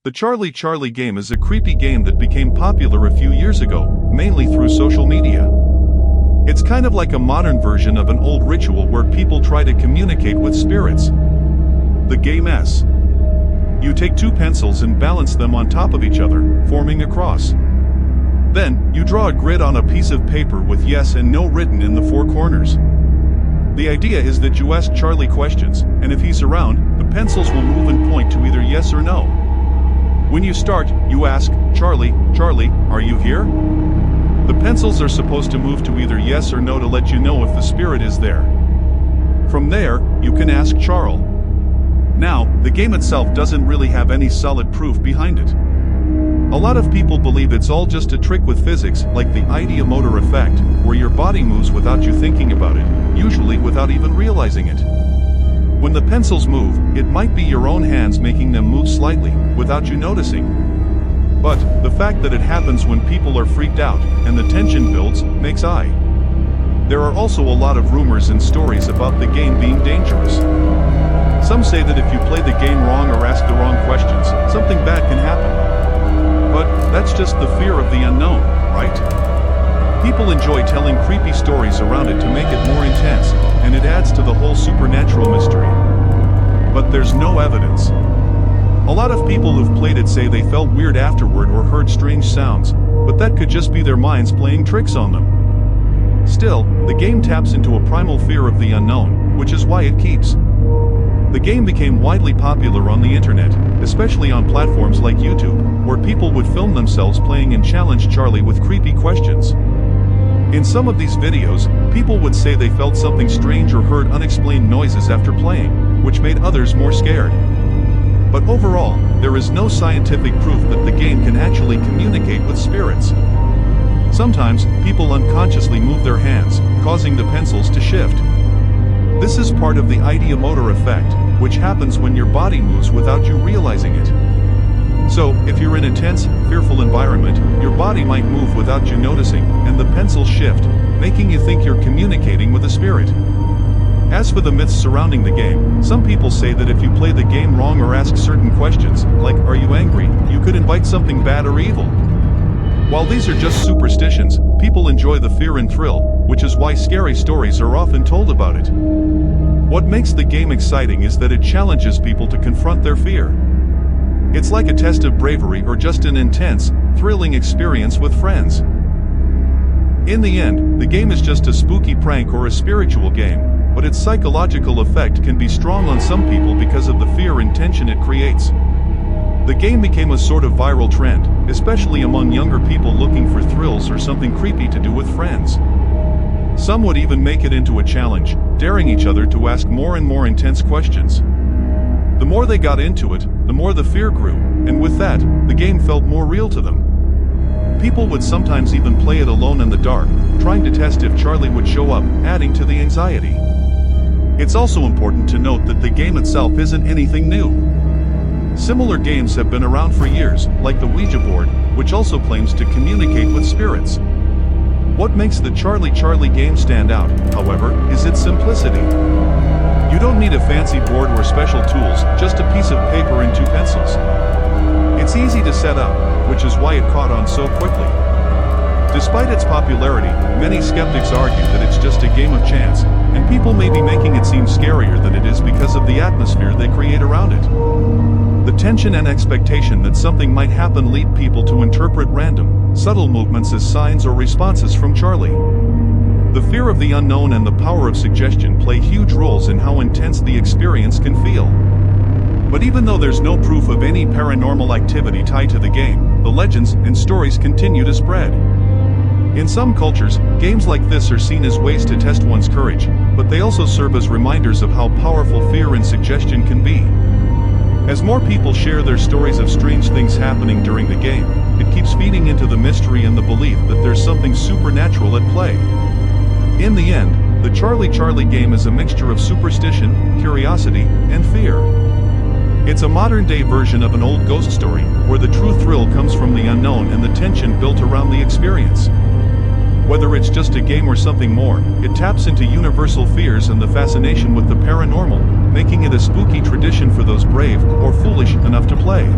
The Charlie Charlie game is a creepy game that became popular a few years ago, mainly through social media. It's kind of like a modern version of an old ritual where people try to communicate with spirits. The game S. You take two pencils and balance them on top of each other, forming a cross. Then, you draw a grid on a piece of paper with yes and no written in the four corners. The idea is that you ask Charlie questions, and if he's around, the pencils will move and point to either yes or no. When you start, you ask, Charlie, Charlie, are you here? The pencils are supposed to move to either yes or no to let you know if the spirit is there. From there, you can ask Charles. Now, the game itself doesn't really have any solid proof behind it. A lot of people believe it's all just a trick with physics, like the ideomotor effect, where your body moves without you thinking about it, usually without even realizing it. When the pencils move, it might be your own hands making them move slightly, without you noticing. But, the fact that it happens when people are freaked out, and the tension builds, makes eye. There are also a lot of rumors and stories about the game being dangerous. Some say that if you play the game wrong or ask the wrong questions, something bad can happen. But, that's just the fear of the unknown, right? People enjoy telling creepy stories around it to make it more intense, and it adds to the whole supernatural mystery. But there's no evidence. A lot of people who've played it say they felt weird afterward or heard strange sounds, but that could just be their minds playing tricks on them. Still, the game taps into a primal fear of the unknown, which is why it keeps. The game became widely popular on the internet, especially on platforms like YouTube, where people would film themselves playing and challenge Charlie with creepy questions. In some of these videos, people would say they felt something strange or heard unexplained noises after playing, which made others more scared. But overall, there is no scientific proof that the game can actually communicate with spirits. Sometimes, people unconsciously move their hands, causing the pencils to shift. This is part of the ideomotor effect, which happens when your body moves without you realizing it. So, if you're in a tense, fearful environment, your body might move without you noticing, and the pencils shift, making you think you're communicating with a spirit. As for the myths surrounding the game, some people say that if you play the game wrong or ask certain questions, like are you angry, you could invite something bad or evil. While these are just superstitions, people enjoy the fear and thrill, which is why scary stories are often told about it. What makes the game exciting is that it challenges people to confront their fear. It's like a test of bravery or just an intense, thrilling experience with friends. In the end, the game is just a spooky prank or a spiritual game, but its psychological effect can be strong on some people because of the fear and tension it creates. The game became a sort of viral trend, especially among younger people looking for thrills or something creepy to do with friends. Some would even make it into a challenge, daring each other to ask more and more intense questions. The more they got into it, the more the fear grew, and with that, the game felt more real to them. People would sometimes even play it alone in the dark, trying to test if Charlie would show up, adding to the anxiety. It's also important to note that the game itself isn't anything new. Similar games have been around for years, like the Ouija board, which also claims to communicate with spirits. What makes the Charlie Charlie game stand out, however, is its simplicity. You don't need a fancy board or special tools, just a piece of paper and two pencils. It's easy to set up, which is why it caught on so quickly. Despite its popularity, many skeptics argue that it's just a game of chance, and people may be making it seem scarier than it is because of the atmosphere they create around it. The tension and expectation that something might happen lead people to interpret random, subtle movements as signs or responses from Charlie. The fear of the unknown and the power of suggestion play huge roles in how intense the experience can feel. But even though there's no proof of any paranormal activity tied to the game, the legends and stories continue to spread. In some cultures, games like this are seen as ways to test one's courage, but they also serve as reminders of how powerful fear and suggestion can be. As more people share their stories of strange things happening during the game, it keeps feeding into the mystery and the belief that there's something supernatural at play. In the end, the Charlie Charlie game is a mixture of superstition, curiosity, and fear. It's a modern-day version of an old ghost story, where the true thrill comes from the unknown and the tension built around the experience. Whether it's just a game or something more, it taps into universal fears and the fascination with the paranormal, making it a spooky tradition for those brave or foolish enough to play.